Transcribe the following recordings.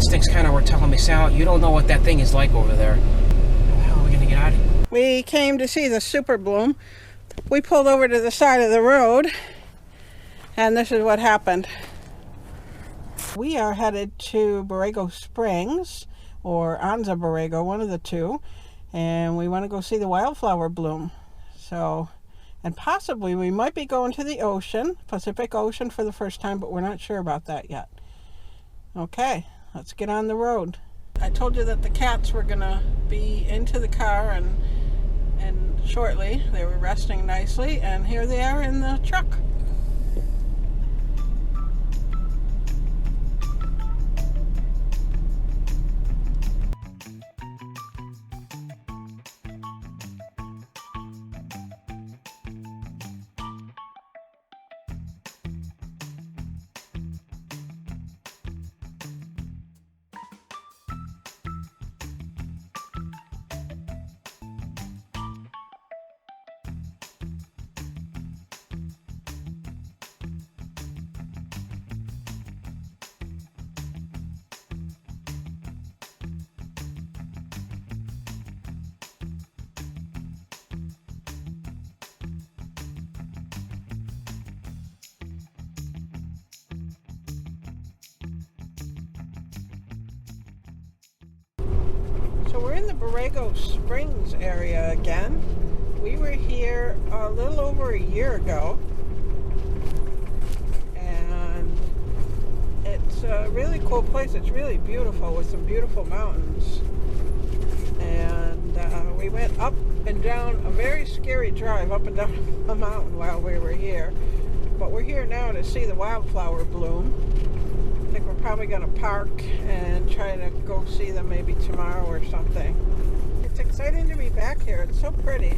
instincts kind of were telling me, Sal, you don't know what that thing is like over there. How are we going to get out of here? We came to see the super bloom. We pulled over to the side of the road, and this is what happened. We are headed to Borrego Springs, or Anza Borrego, one of the two, and we want to go see the wildflower bloom. So, and possibly we might be going to the ocean, Pacific Ocean, for the first time, but we're not sure about that yet. Okay, let's get on the road. I told you that the cats were gonna be into the car and shortly. They were resting nicely, and here they are in the truck. So we're in the Borrego Springs area again. We were here a little over a year ago, and it's a really cool place. It's really beautiful with some beautiful mountains. And we went up and down a very scary drive up and down a mountain while we were here. But we're here now to see the wildflower bloom. I think we're probably going to park and try to go see them maybe tomorrow or something. It's exciting to be back here. It's so pretty.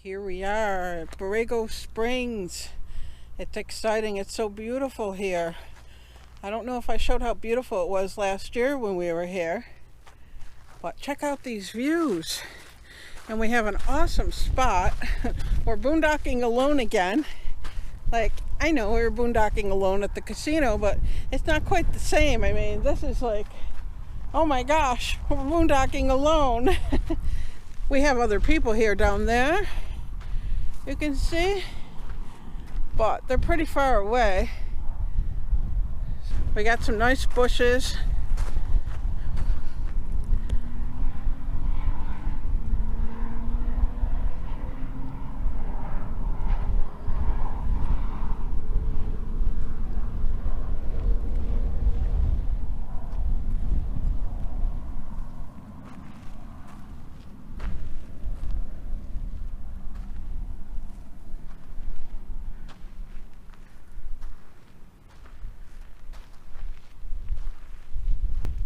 Here we are at Borrego Springs. It's exciting. It's so beautiful here. I don't know if I showed how beautiful it was last year when we were here, but check out these views. And we have an awesome spot. We're boondocking alone again. Like, I know we were boondocking alone at the casino, but it's not quite the same. I mean, this is like, oh my gosh, we're boondocking alone. We have other people here down there, you can see, but they're pretty far away. We got some nice bushes.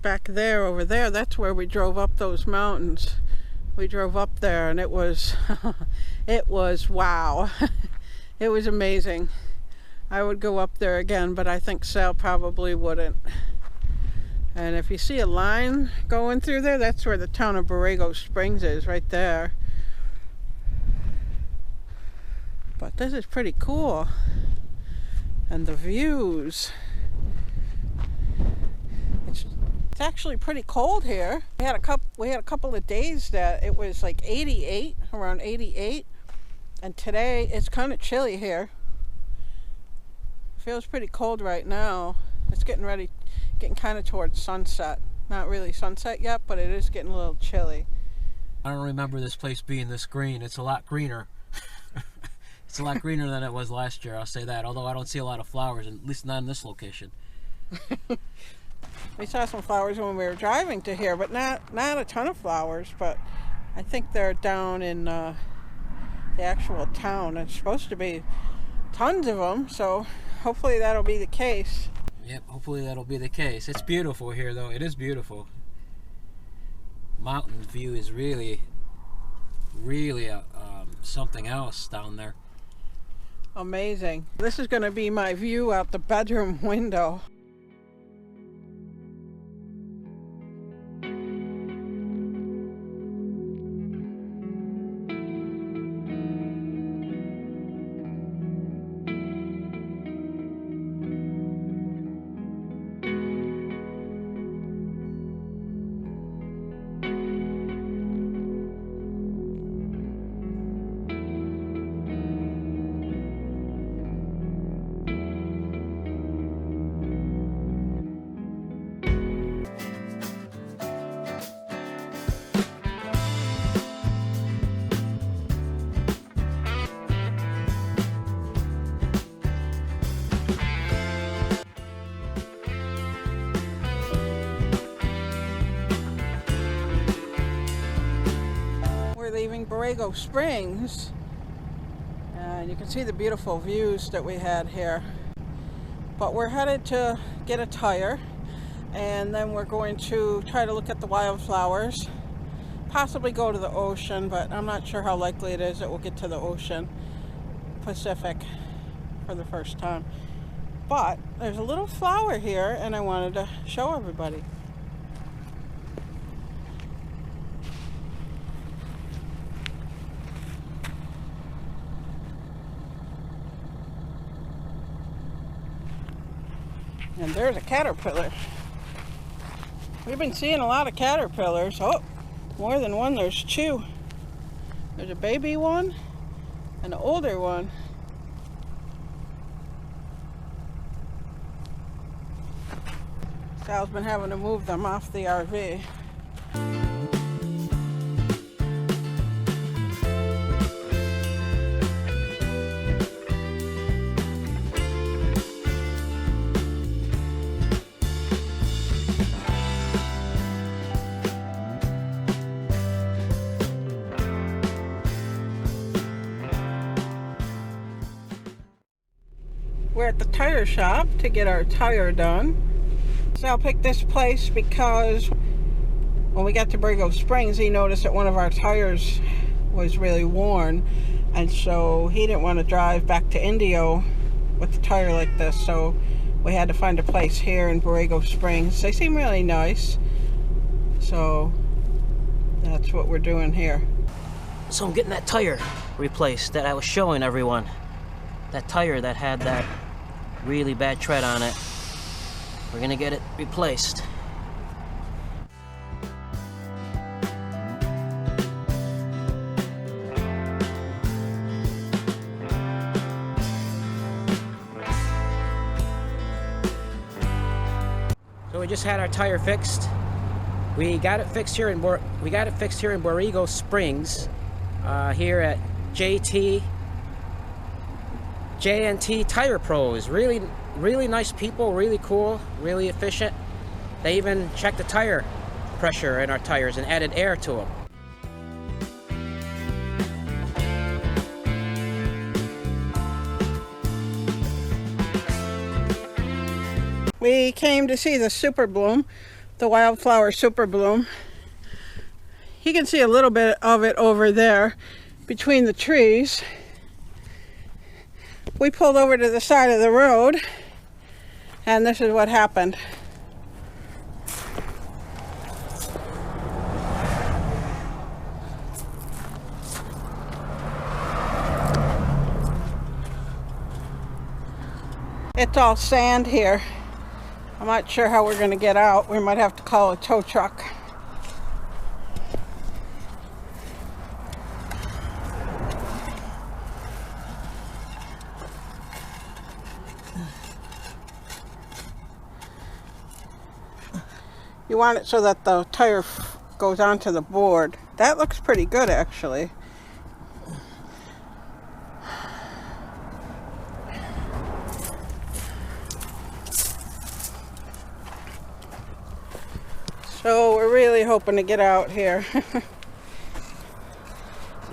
Back there, over there, that's where we drove up those mountains. We drove up there and it was it was wow. It was amazing. I would go up there again, but I think Sal probably wouldn't. And if you see a line going through there, that's where the town of Borrego Springs is, right there. But this is pretty cool. And the views. It's actually pretty cold here. We had a couple of days that it was like 88, around 88, and today it's kind of chilly here. It feels pretty cold right now. It's getting kind of towards sunset. Not really sunset yet, but it is getting a little chilly. I don't remember this place being this green. It's a lot greener. It's a lot greener than it was last year, I'll say that. Although I don't see a lot of flowers, at least not in this location. We saw some flowers when we were driving to here, but not a ton of flowers, but I think they're down in the actual town. It's supposed to be tons of them, so hopefully that'll be the case. Yep, hopefully that'll be the case. It's beautiful here, though. It is beautiful. Mountain view is really something else down there. Amazing. This is going to be my view out the bedroom window. Leaving Borrego Springs, and you can see the beautiful views that we had here, but we're headed to get a tire, and then we're going to try to look at the wildflowers, possibly go to the ocean, but I'm not sure how likely it is that we'll get to the ocean Pacific for the first time. But there's a little flower here and I wanted to show everybody. And there's a caterpillar. We've been seeing a lot of caterpillars. Oh, more than one. There's two. There's a baby one and an older one. Sal's been having to move them off the RV. We're at the tire shop to get our tire done. Sal picked this place because when we got to Borrego Springs, he noticed that one of our tires was really worn, and so he didn't want to drive back to Indio with the tire like this, so we had to find a place here in Borrego Springs. They seem really nice, so that's what we're doing here. So I'm getting that tire replaced that I was showing everyone. That tire that had that really bad tread on it. We're gonna get it replaced. So we just had our tire fixed. We got it fixed here in Borrego Springs, here at J&T Tire Pros. Really nice people, really cool, really efficient. They even checked the tire pressure in our tires and added air to them. We came to see the super bloom, the wildflower super bloom. You can see a little bit of it over there between the trees. We pulled over to the side of the road, and this is what happened. It's all sand here. I'm not sure how we're going to get out. We might have to call a tow truck. You want it so that the tire goes onto the board. That looks pretty good, actually. So we're really hoping to get out here.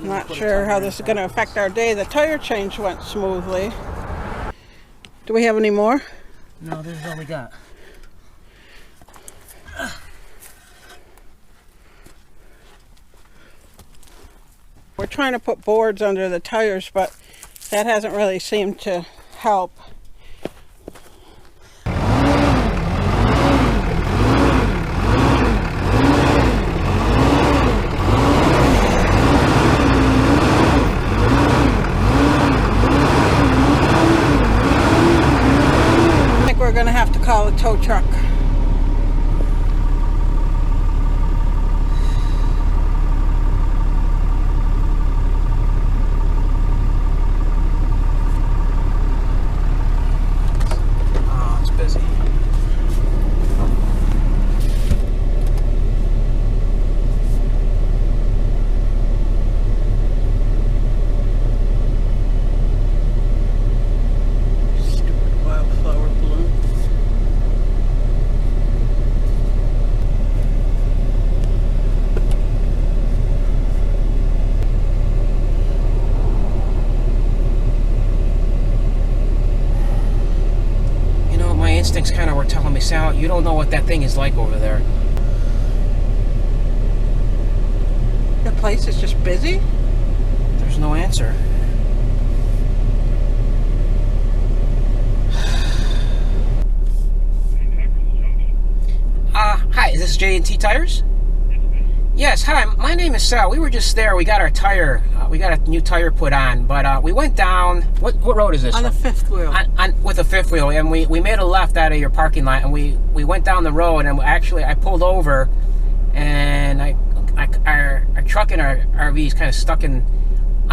Not sure how this is going to affect our day. The tire change went smoothly. Do we have any more? No, this is all we got. We're trying to put boards under the tires, but that hasn't really seemed to help. I think we're going to have to call a tow truck. Instincts kind of were telling me, Sal, you don't know what that thing is like over there. The place is just busy? There's no answer. Hi, is this J&T Tires? Yes, hi, my name is Sal. We were just there. We got our tire, we got a new tire put on, but we went down, what road is this? On the fifth wheel. With the fifth wheel, and we made a left out of your parking lot, and we went down the road, and actually I pulled over, and our truck and our RV is kind of stuck on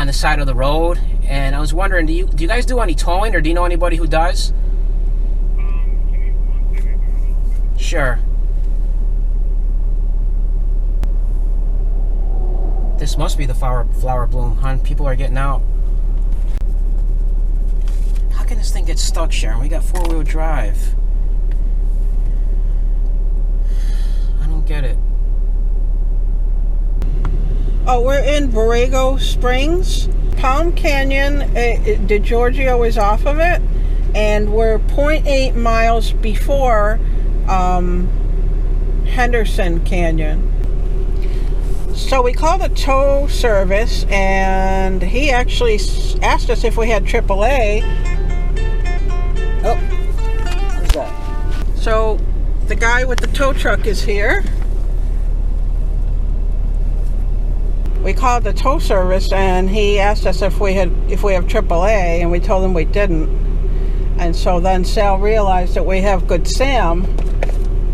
the side of the road, and I was wondering, do you guys do any towing, or do you know anybody who does? Give me 1 second. Sure. This must be the flower bloom, hon. People are getting out. How can this thing get stuck, Sharon? We got 4-wheel drive. I don't get it. Oh, we're in Borrego Springs. Palm Canyon, DeGiorgio is off of it, and we're 0.8 miles before Henderson Canyon. So we called a tow service, and he actually asked us if we had AAA. Oh, what's that? So the guy with the tow truck is here. We called the tow service, and he asked us if we have AAA, and we told him we didn't. And so then Sal realized that we have Good Sam.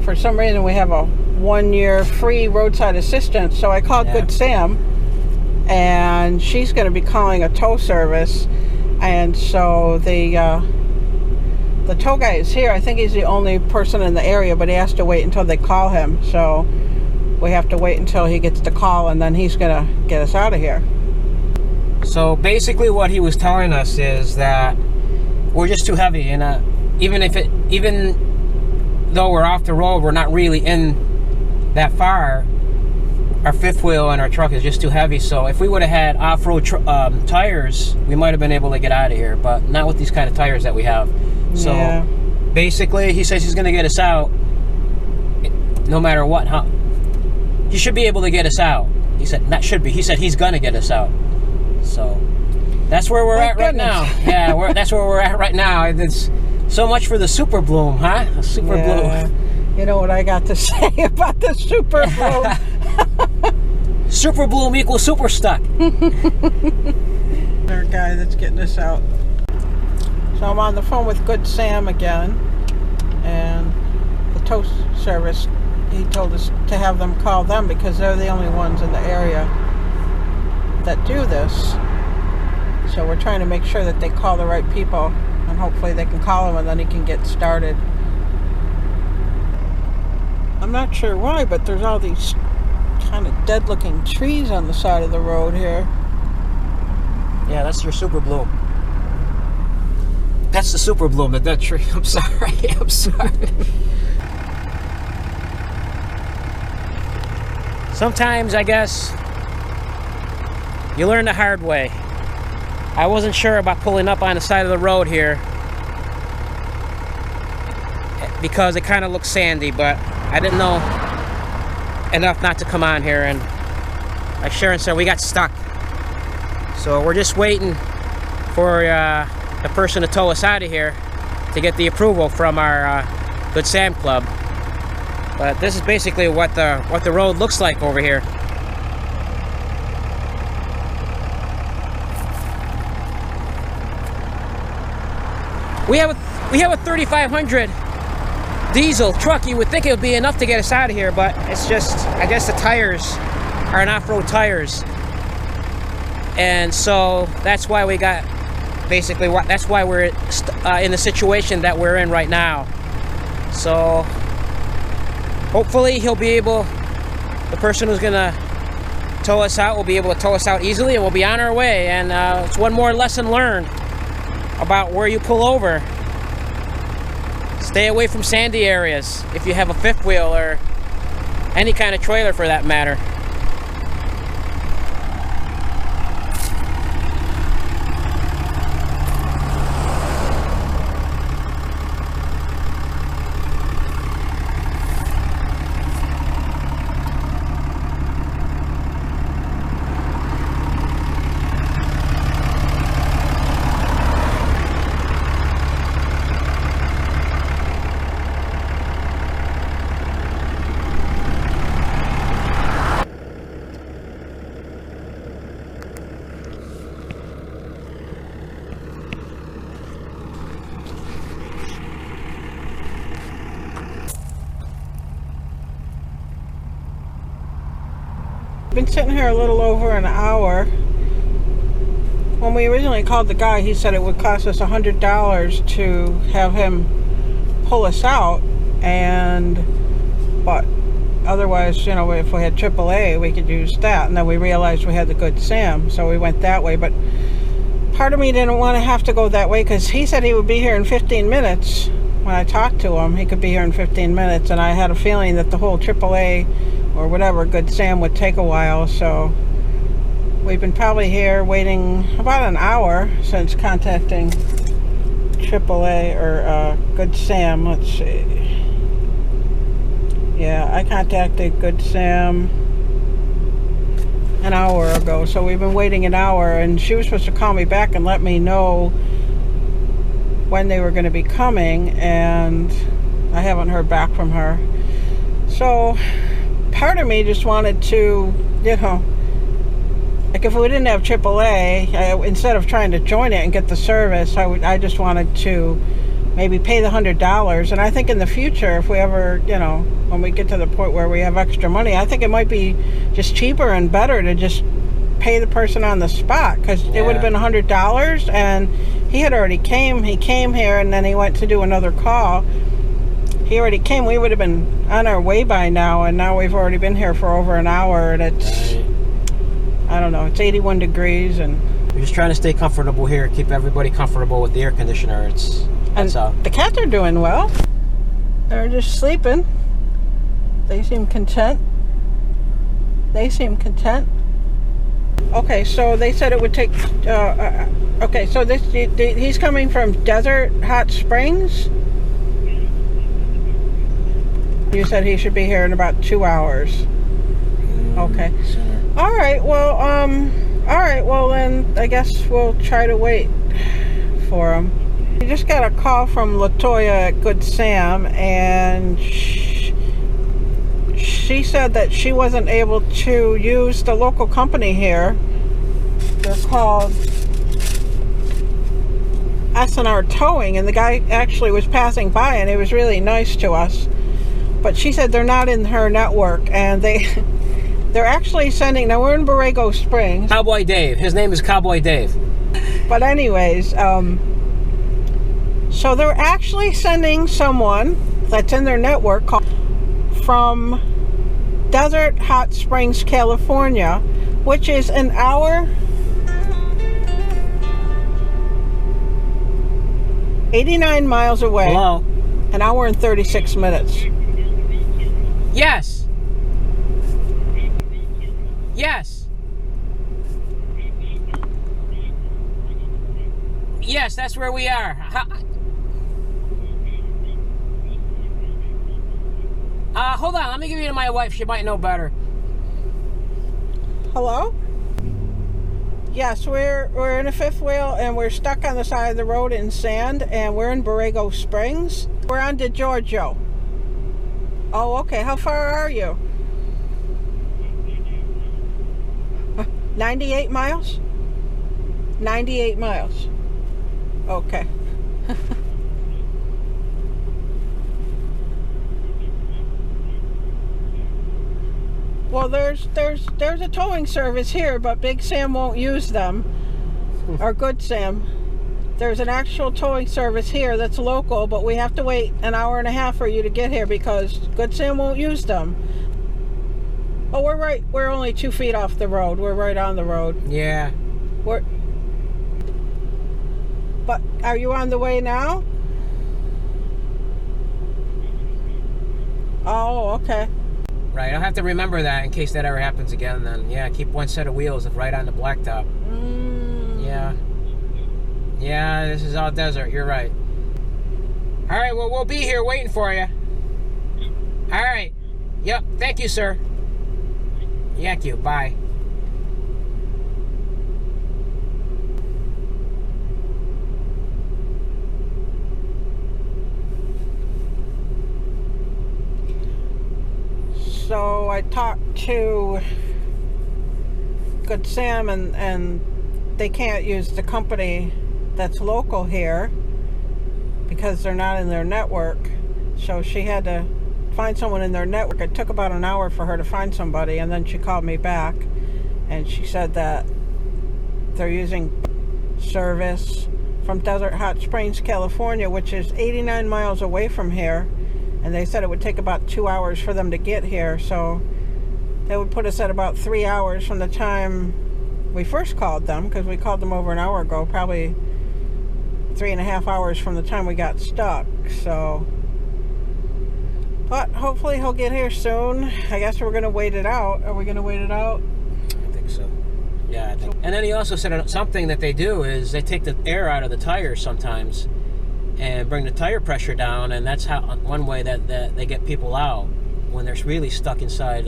For some reason, we have a 1-year free roadside assistance. So I called Good Sam, and she's going to be calling a tow service. And so the tow guy is here. I think he's the only person in the area, but he has to wait until they call him. So we have to wait until he gets the call, and then he's going to get us out of here. So basically what he was telling us is that we're just too heavy, and even though we're off the road, we're not really in that far. Our fifth wheel and our truck is just too heavy. So if we would have had off-road tires, we might have been able to get out of here, but not with these kind of tires that we have. So basically, he says he's going to get us out no matter what, huh? He should be able to get us out. He said, not should be, he said he's going to get us out. So that's where we're at right now. Yeah, that's where we're at right now. It's so much for the super bloom, huh? A super bloom. You know what I got to say about the super bloom? Super bloom equals super stuck. Our guy that's getting us out. So I'm on the phone with Good Sam again, and the tow service, he told us to have them call them because they're the only ones in the area that do this. So we're trying to make sure that they call the right people, and hopefully they can call him and then he can get started. I'm not sure why, but there's all these kind of dead looking trees on the side of the road here. Yeah, that's your super bloom. That's the super bloom, the dead tree. I'm sorry. I'm sorry. sometimes I guess you learn the hard way. I wasn't sure about pulling up on the side of the road here because it kind of looks sandy, but I didn't know enough not to come on here, and like Sharon said, we got stuck. So we're just waiting for the person to tow us out of here to get the approval from our Good Sam Club. But this is basically what the road looks like over here. We have a 3500 diesel truck. You would think it would be enough to get us out of here, but it's just, I guess the tires are an off-road tires, and so that's why we got basically that's why we're in the situation that we're in right now. So hopefully he'll be able, the person who's gonna tow us out will be able to tow us out easily, and we'll be on our way. And it's one more lesson learned about where you pull over. Stay away from sandy areas if you have a fifth wheel or any kind of trailer for that matter. Been sitting here a little over an hour. When we originally called the guy, he said it would cost us $100 to have him pull us out, but otherwise, you know, if we had AAA, we could use that. And then we realized we had the Good Sam, so we went that way. But part of me didn't want to have to go that way because he said he would be here in 15 minutes. When I talked to him, he could be here in 15 minutes, and I had a feeling that the whole AAA or whatever Good Sam would take a while. So we've been probably here waiting about an hour since contacting AAA or Good Sam. Let's see. Yeah, I contacted Good Sam an hour ago, so we've been waiting an hour, and she was supposed to call me back and let me know when they were going to be coming, and I haven't heard back from her. So part of me just wanted to, you know, like if we didn't have AAA, instead of trying to join it and get the service, I just wanted to maybe pay the $100. And I think in the future, if we ever, you know, when we get to the point where we have extra money, I think it might be just cheaper and better to just pay the person on the spot, because it would have been $100, and he had already came. He came here, and then he went to do another call. He already came. We would have been on our way by now, and now we've already been here for over an hour, and it's, I don't know, it's 81 degrees, and We're just trying to stay comfortable here, keep everybody comfortable with the air conditioner. That's all. The cats are doing well. They're just sleeping. They seem content. Okay, so they said it would take, okay, so he's coming from Desert Hot Springs. You said he should be here in about 2 hours. Okay. All right, well, then I guess we'll try to wait for him. We just got a call from LaToya at Good Sam, and she said that she wasn't able to use the local company here. They're called S&R Towing, and the guy actually was passing by, and he was really nice to us. But she said they're not in her network, and they're actually sending, now we're in Borrego Springs. Cowboy Dave. His name is Cowboy Dave. But anyways, so they're actually sending someone that's in their network from Desert Hot Springs, California, which is an hour, 89 miles away. Hello? An hour and 36 minutes. Yes. Yes. Yes, that's where we are. Hold on. Let me give you to my wife. She might know better. Hello? Yes, we're in a fifth wheel and we're stuck on the side of the road in sand, and we're in Borrego Springs. We're on to Giorgio. Oh, okay. How far are you? 98 miles? 98 miles. Okay. Well, there's a towing service here, but Big Sam won't use them. Or Good Sam. There's an actual towing service here that's local, but we have to wait an hour and a half for you to get here because Good Sam won't use them. Oh, we're only 2 feet off the road. We're right on the road. Yeah. But are you on the way now? Oh, okay. Right, I'll have to remember that in case that ever happens again. Then, yeah, keep one set of wheels right on the blacktop. Yeah. Yeah, this is all desert. You're right. All right, well, we'll be here waiting for you. All right. Yep, thank you, sir. Thank you. Bye. So I talked to Good Sam, and they can't use the company that's local here because they're not in their network. So she had to find someone in their network. It took about an hour for her to find somebody, and then she called me back and she said that they're using service from Desert Hot Springs, California, which is 89 miles away from here. And they said it would take about 2 hours for them to get here. So that would put us at about 3 hours from the time we first called them, because we called them over an hour ago, probably 3.5 hours from the time we got stuck. So, but hopefully he'll get here soon. I guess we're going to wait it out. Are we going to wait it out? I think so. Yeah, I think. And then he also said something that they do is they take the air out of the tires sometimes and bring the tire pressure down, and that's how one way that they get people out when they're really stuck inside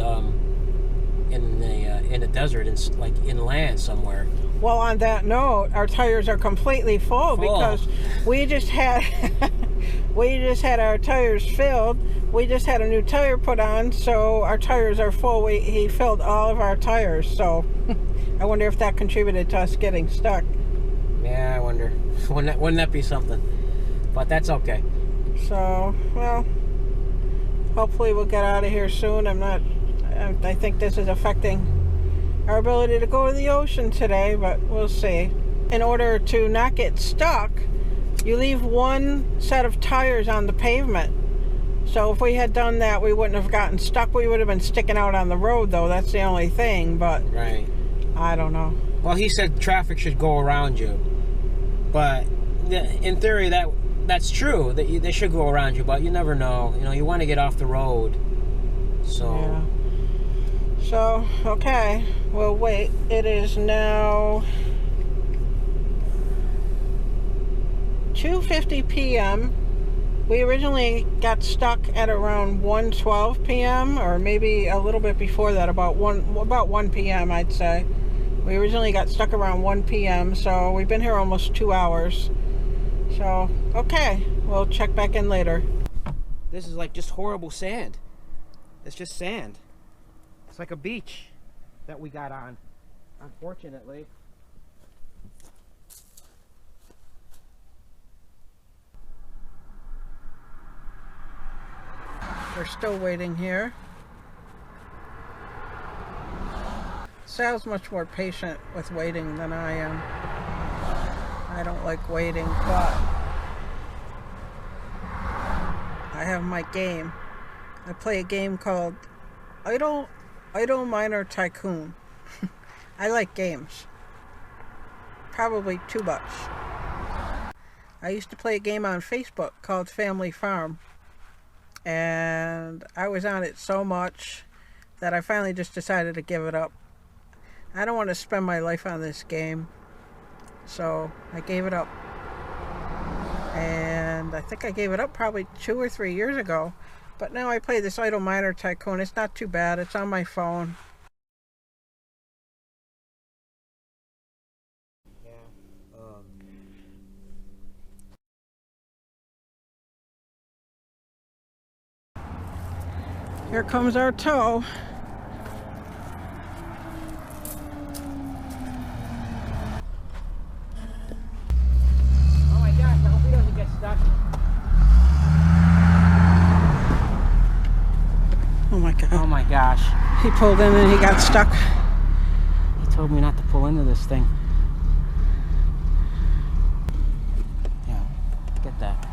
in the desert, like inland somewhere. Well, on that note, our tires are completely full because we just had our tires filled. We just had a new tire put on, so our tires are full. He filled all of our tires, so I wonder if that contributed to us getting stuck. Yeah, I wonder. Wouldn't that be something? But that's okay. So, well, hopefully we'll get out of here soon. I think this is affecting our ability to go to the ocean today, but we'll see. In order to not get stuck, you leave one set of tires on the pavement. So if we had done that, we wouldn't have gotten stuck. We would have been sticking out on the road, though. That's the only thing, but right. I don't know. Well, he said traffic should go around you, but in theory that's true, that they should go around you, but you never know. You know, you want to get off the road. So yeah. So, okay, we'll wait. It is now 2:50 p.m. We originally got stuck at around 1:12 p.m. or maybe a little bit before that, about 1 p.m. I'd say. We originally got stuck around 1 p.m. so we've been here almost 2 hours. So, okay, we'll check back in later. this is like just horrible sand. It's just sand. It's like a beach that we got on, unfortunately. We're still waiting here. Sal's much more patient with waiting than I am. I don't like waiting, but I have my game. I play a game called Idle Miner Tycoon. I like games. Probably too much. I used to play a game on Facebook called Family Farm. And I was on it so much that I finally just decided to give it up. I don't want to spend my life on this game. So I gave it up. And I think I gave it up probably 2 or 3 years ago. But now I play this Idle Miner Tycoon. It's not too bad. It's on my phone. Yeah. Here comes our tow. Oh my gosh, I hope he doesn't get stuck. Oh my God. Oh my gosh. He pulled in and he got stuck. He told me not to pull into this thing. Yeah, get that.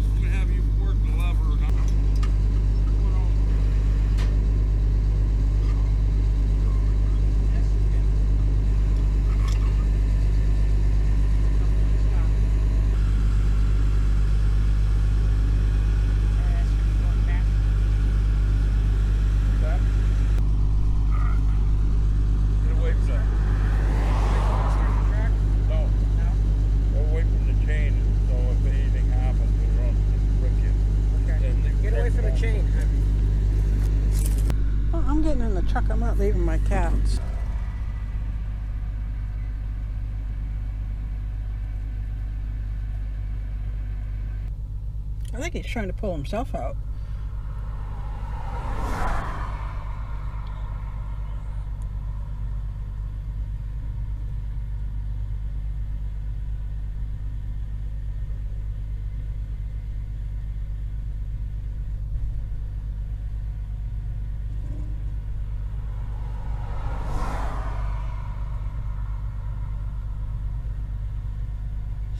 I'm gonna have you work the lever. Get away from that. No. Go away from the chain, so if anything happens, it won't rip you. Then leave Get away truck from the alone. chain. Oh, I'm getting in the truck. I'm not leaving my cats. I think he's trying to pull himself out.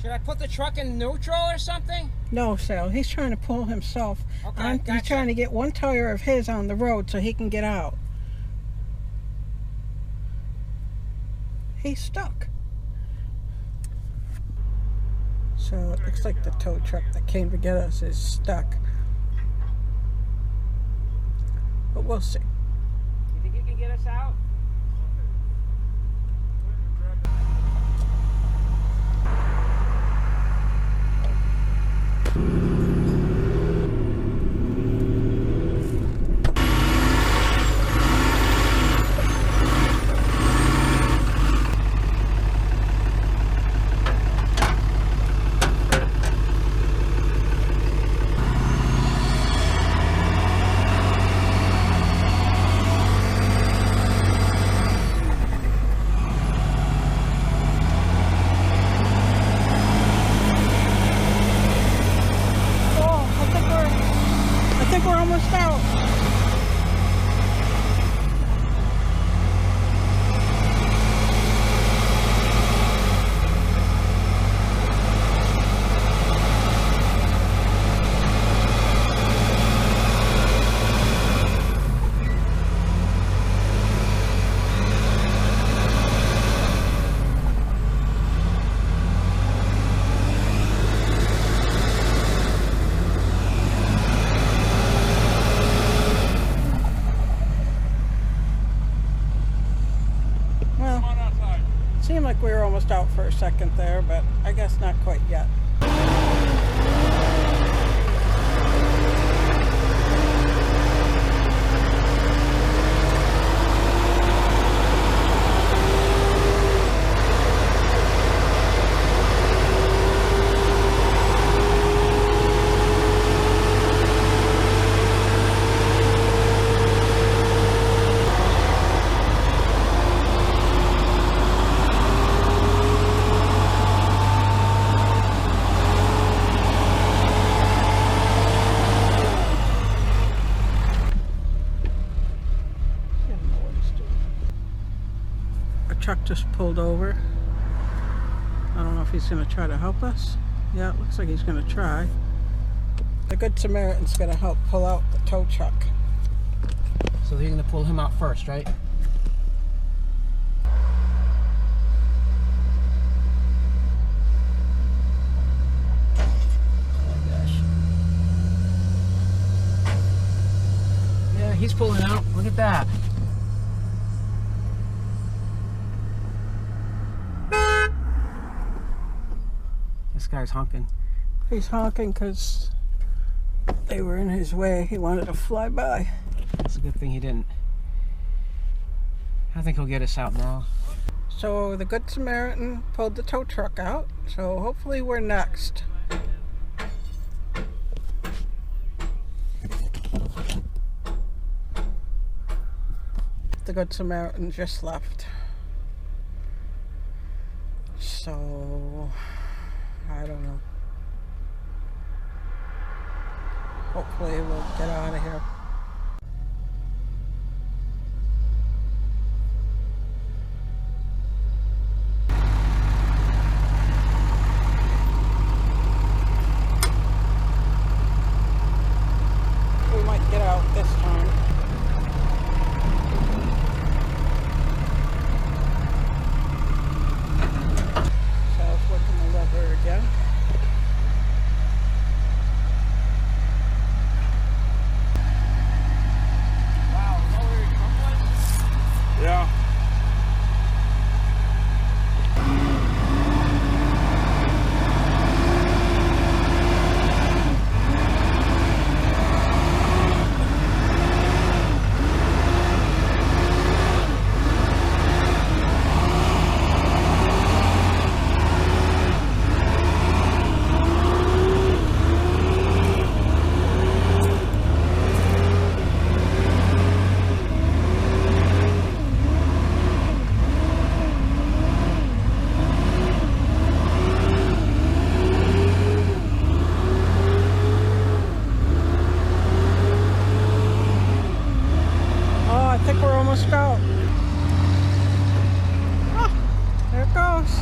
Should I put the truck in neutral or something? No, Sal, he's trying to pull himself. Okay, He's gotcha. trying to get one tire of his on the road so he can get out. He's stuck. So it looks like the tow truck that came to get us is stuck. But we'll see. You think you can get us out? I think we're almost out. Well, Come on outside. seemed like we were almost out for a second there, but I guess not quite yet. Our truck just pulled over. I don't know if he's going to try to help us. Yeah, it looks like he's going to try. The Good Samaritan's going to help pull out the tow truck. So they're gonna pull him out first, right? Oh gosh. pulling out. Look at that. This guy's honking. He's honking because they were in his way. He wanted to fly by. It's a good thing he didn't. I think he'll get us out now. So the Good Samaritan pulled the tow truck out. So hopefully we're next. The Good Samaritan just left. So I don't know. Hopefully we'll get out of here. We might get out this time. So I was working the lever again. Yeah. I think we're almost out. Ah, there it goes.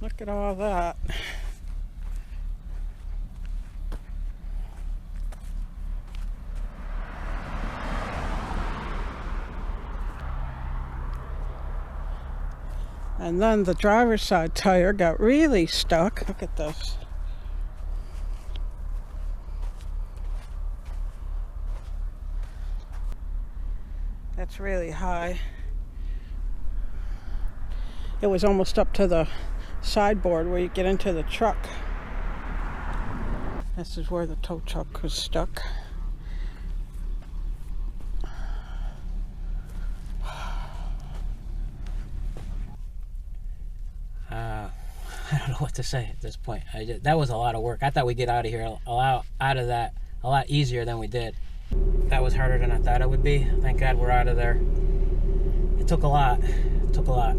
Look at all that. And then the driver's side tire got really stuck. Look at this. That's really high. It was almost up to the sideboard where you get into the truck. This is where the tow truck was stuck. I don't know what to say at this point. That was a lot of work. I thought we'd get out of here out of that a lot easier than we did. That was harder than I thought it would be. Thank God we're out of there. It took a lot. It took a lot.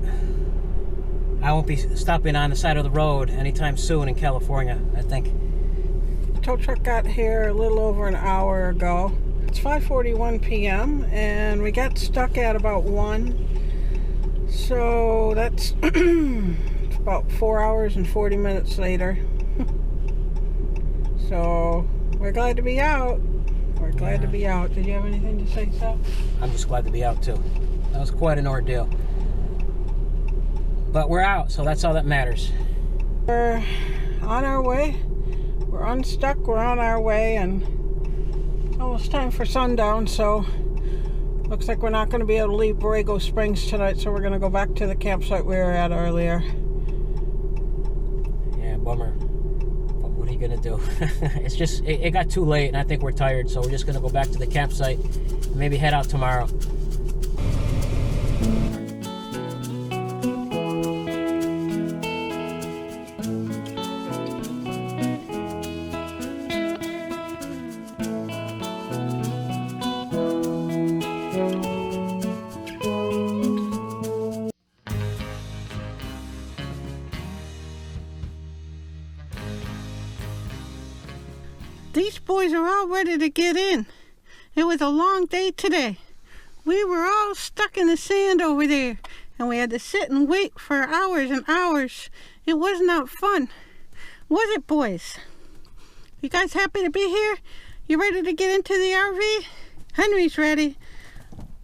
I won't be stopping on the side of the road anytime soon in California, I think. The tow truck got here a little over an hour ago. It's 5:41 p.m. and we got stuck at about 1. So that's about 4 hours and 40 minutes later. So we're glad to be out. We're glad to be out. Did you have anything to say, Seth? I'm just glad to be out too. That was quite an ordeal. But we're out, so that's all that matters. We're on our way. We're unstuck. We're on our way, and it's almost time for sundown, so looks like we're not going to be able to leave Borrego Springs tonight, so we're going to go back to the campsite we were at earlier. Yeah, bummer. But what are you going to do? It's just, it got too late, and I think we're tired, so we're just going to go back to the campsite and maybe head out tomorrow. These boys are all ready to get in. It was a long day today. We were all stuck in the sand over there, and we had to sit and wait for hours and hours. It was not fun. Was it, boys? You guys happy to be here? You ready to get into the RV? Henry's ready.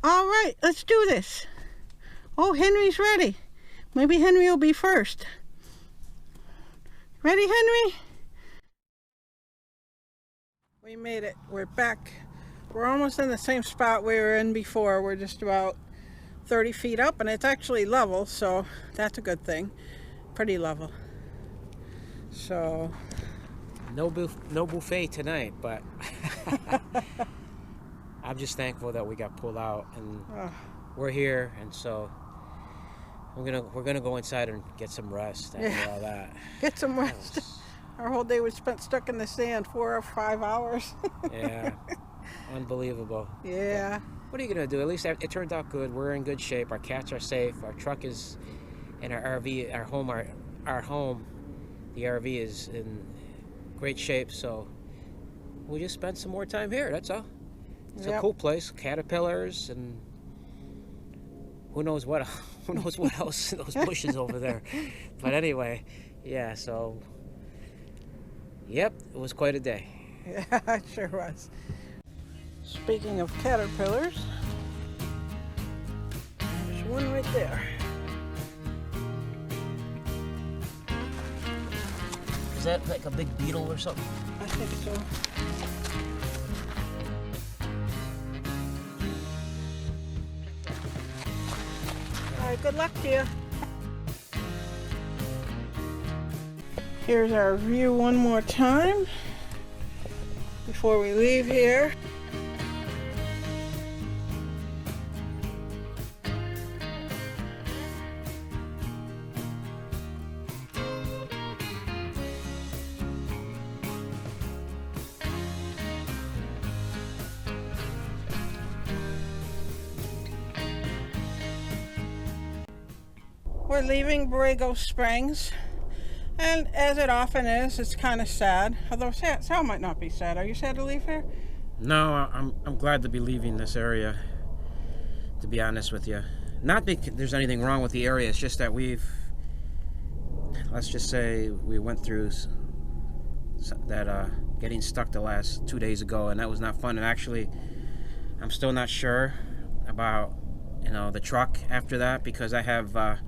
All right, let's do this. Oh, Henry's ready. Maybe Henry will be first. Ready, Henry? We made it. We're back. We're almost in the same spot we were in before. We're just about 30 feet up, and it's actually level, so that's a good thing. Pretty level. So No buffet tonight, but I'm just thankful that we got pulled out and we're here, and so we're gonna go inside and get some rest after all that. Get some rest. Our whole day was spent stuck in the sand, 4 or 5 hours. Yeah, unbelievable. Yeah. But what are you gonna do? At least it turned out good. We're in good shape. Our cats are safe. Our truck is, and our RV, our home, the RV is in great shape. So we just spent some more time here. That's all. It's a cool place. Caterpillars and who knows what else in those bushes over there. But anyway, yeah. So, yep, it was quite a day. Yeah, it sure was. Speaking of caterpillars, there's one right there. Is that like a big beetle or something? I think so. All right, good luck to you. Here's our view one more time before we leave here. We're leaving Borrego Springs, and as it often is, it's kind of sad. Although Sal might not be sad. Are you sad to leave here? No, I'm glad to be leaving this area, to be honest with you. Not because there's anything wrong with the area, it's just that let's just say we went through that getting stuck the last 2 days ago, and that was not fun. And actually, I'm still not sure about, the truck after that, because I have a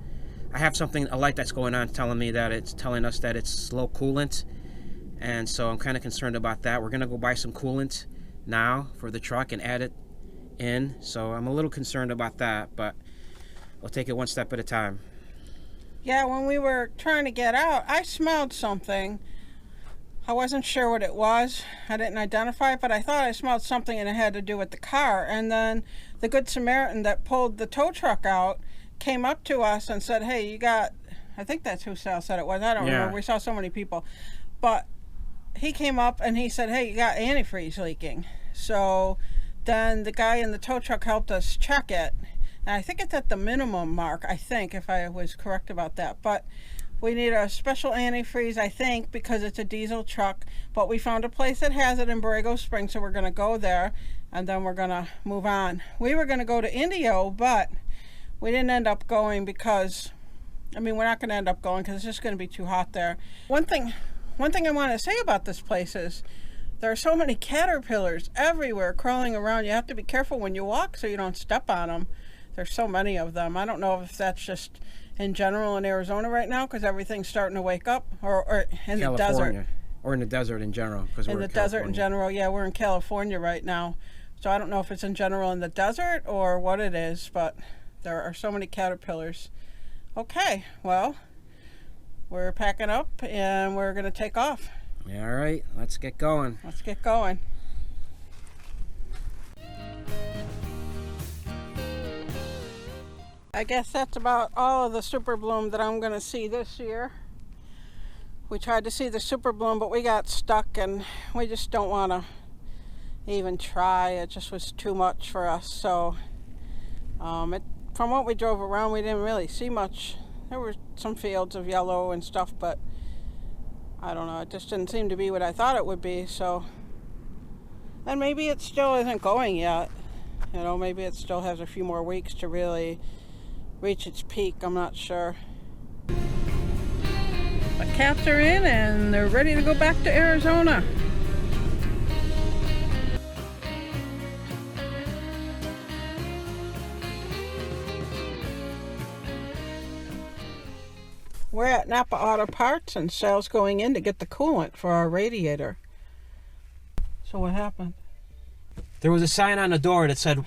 light that's going on telling us that it's low coolant, and so I'm kind of concerned about that. We're gonna go buy some coolant now for the truck and add it in, so I'm a little concerned about that, but we'll take it one step at a time. Yeah, when we were trying to get out, I smelled something. I wasn't sure what it was. I didn't identify it, but I thought I smelled something and it had to do with the car. And then the Good Samaritan that pulled the tow truck out came up to us and said, hey, you got, I think that's who Sal said it was. I don't remember. We saw so many people. But he came up and he said, hey, you got antifreeze leaking. So then the guy in the tow truck helped us check it. And I think it's at the minimum mark, I think, if I was correct about that. But we need a special antifreeze, I think, because it's a diesel truck. But we found a place that has it in Borrego Springs, so we're going to go there, and then we're going to move on. We were going to go to Indio, but we didn't end up going because, we're not going to end up going because it's just going to be too hot there. One thing I want to say about this place is there are so many caterpillars everywhere crawling around. You have to be careful when you walk so you don't step on them. There's so many of them. I don't know if that's just in general in Arizona right now because everything's starting to wake up, or in the desert. Or in the desert in general. In the desert in general, yeah, we're in California right now. So I don't know if it's in general in the desert or what it is, but there are so many caterpillars. Okay, well, we're packing up and we're going to take off. Yeah, all right, let's get going. Let's get going. I guess that's about all of the super bloom that I'm going to see this year. We tried to see the super bloom, but we got stuck and we just don't want to even try. It just was too much for us. So from what we drove around, we didn't really see much. There were some fields of yellow and stuff, but I don't know. It just didn't seem to be what I thought it would be. So, and maybe it still isn't going yet. Maybe it still has a few more weeks to really reach its peak. I'm not sure. The cats are in and they're ready to go back to Arizona. We're at Napa Auto Parts and Sal's going in to get the coolant for our radiator. So what happened? There was a sign on the door that said,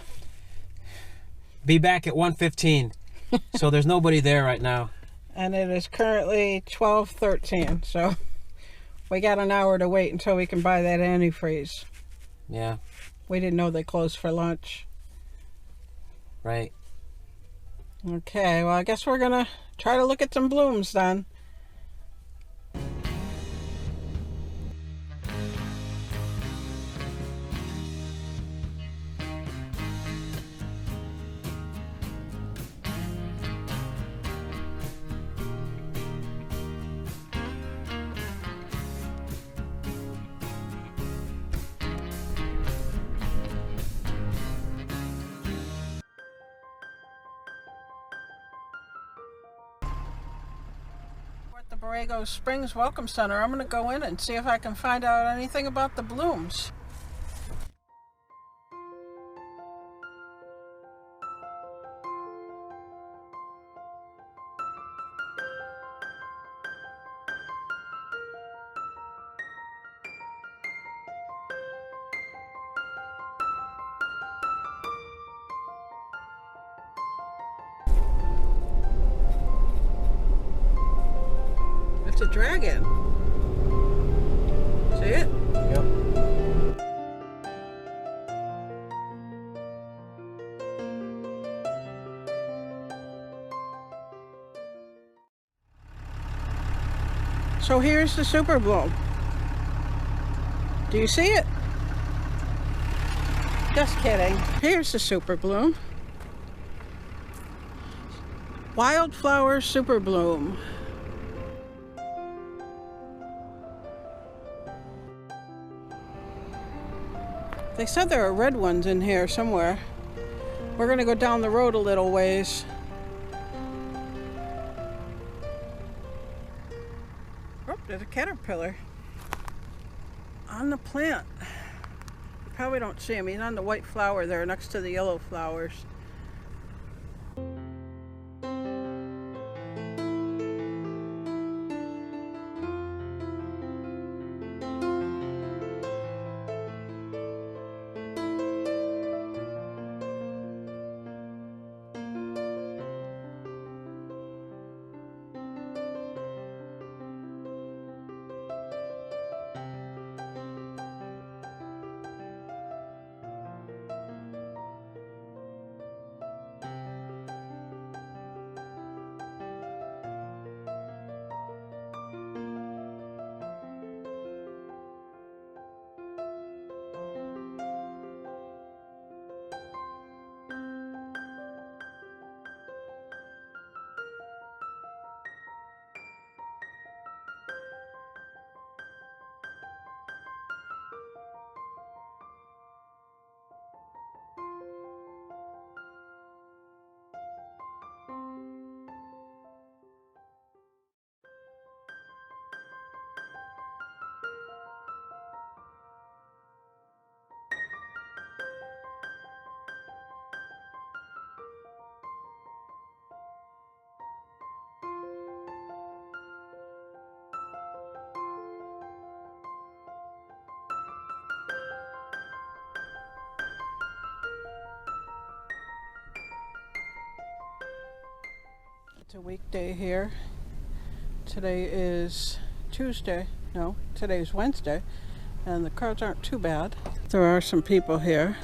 "Be back at 1:15." So there's nobody there right now. And it is currently 12:13, so we got an hour to wait until we can buy that antifreeze. Yeah, We didn't know they closed for lunch. right. Okay, well, I guess we're gonna try to look at some blooms then. We're at the Borrego Springs Welcome Center. I'm gonna go in and see if I can find out anything about the blooms. It's a dragon. See it? Yep. So here's the super bloom. Do you see it? Just kidding. Here's the super bloom. Wildflowers super bloom. They said there are red ones in here somewhere. We're gonna go down the road a little ways. Oh, there's a caterpillar on the plant. You probably don't see him. He's on the white flower there next to the yellow flowers. It's a weekday here. Today is Tuesday. No, today's Wednesday. And the crowds aren't too bad. There are some people here.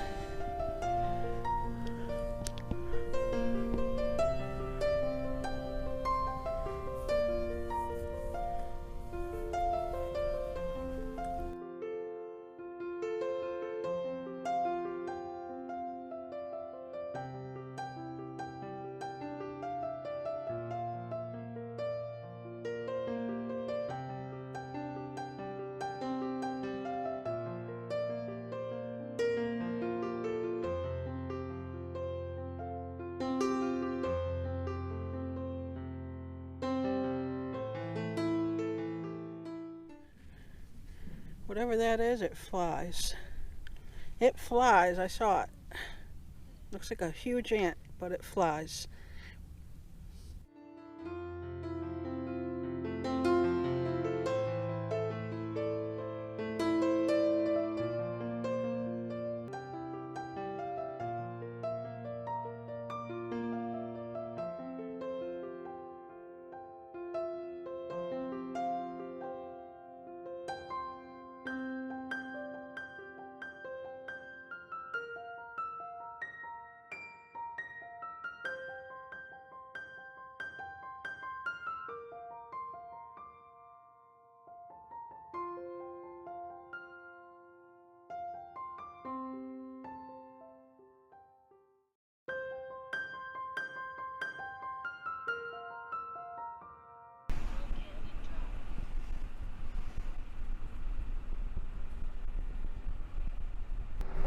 Whatever that is, it flies. It flies, I saw it. Looks like a huge ant, but it flies.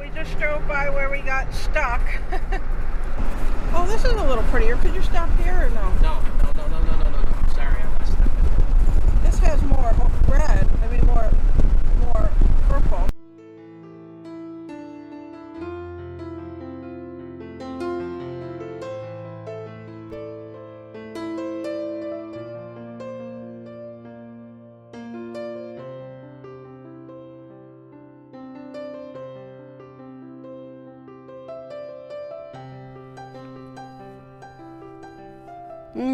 We just drove by where we got stuck. Oh, this is a little prettier. Could you stop here or no? No. Sorry, I messed up. This has more red. I mean, more purple.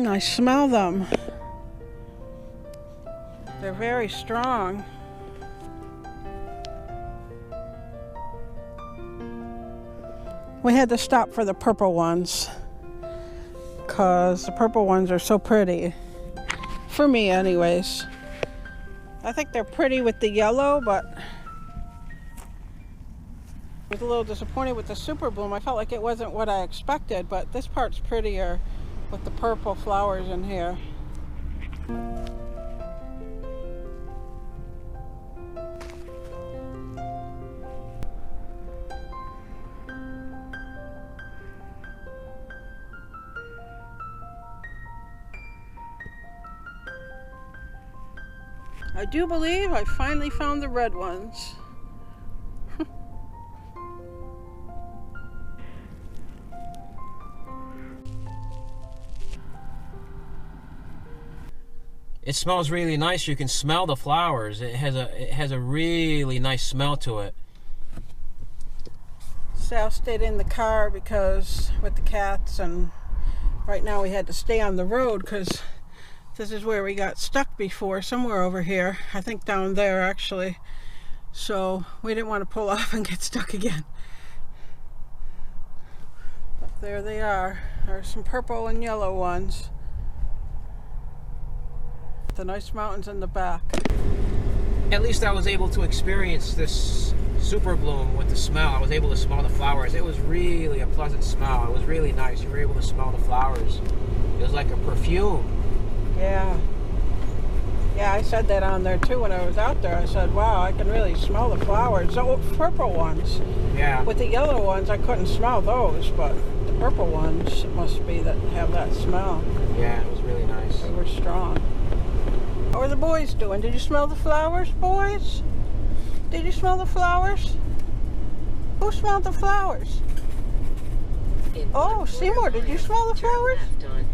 I smell them. They're very strong. We had to stop for the purple ones because the purple ones are so pretty. For me anyways. I think they're pretty with the yellow, but I was a little disappointed with the super bloom. I felt like it wasn't what I expected, but this part's prettier with the purple flowers in here. I do believe I finally found the red ones. It smells really nice. You can smell the flowers. It has a really nice smell to it. Sal stayed in the car because with the cats, and right now we had to stay on the road because this is where we got stuck before, somewhere over here. I think down there actually. So we didn't want to pull off and get stuck again. But there they are. There's some purple and yellow ones. The nice mountains in the back. At least I was able to experience this super bloom with the smell. I was able to smell the flowers. It was really a pleasant smell. It was really nice. You were able to smell the flowers. It was like a perfume. Yeah. Yeah, I said that on there too when I was out there. I said, wow, I can really smell the flowers. The purple ones. Yeah. With the yellow ones, I couldn't smell those, but the purple ones must be that have that smell. Yeah, it was really nice. They were strong. What were the boys doing? Did you smell the flowers, boys? Did you smell the flowers? Who smelled the flowers? Oh, Seymour, did you smell the flowers?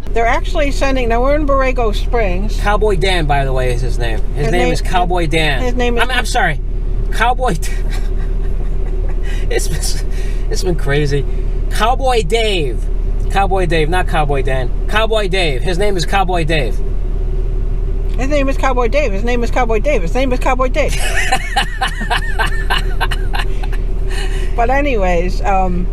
They're actually sending, now we're in Borrego Springs. Cowboy Dan, by the way, is his name. His name is Cowboy Dan. His name is... I'm sorry. Cowboy... It's been crazy. Cowboy Dave. Cowboy Dave, not Cowboy Dan. Cowboy Dave. His name is Cowboy Dave. His name is Cowboy Dave. His name is Cowboy Dave. His name is Cowboy Dave. But anyways,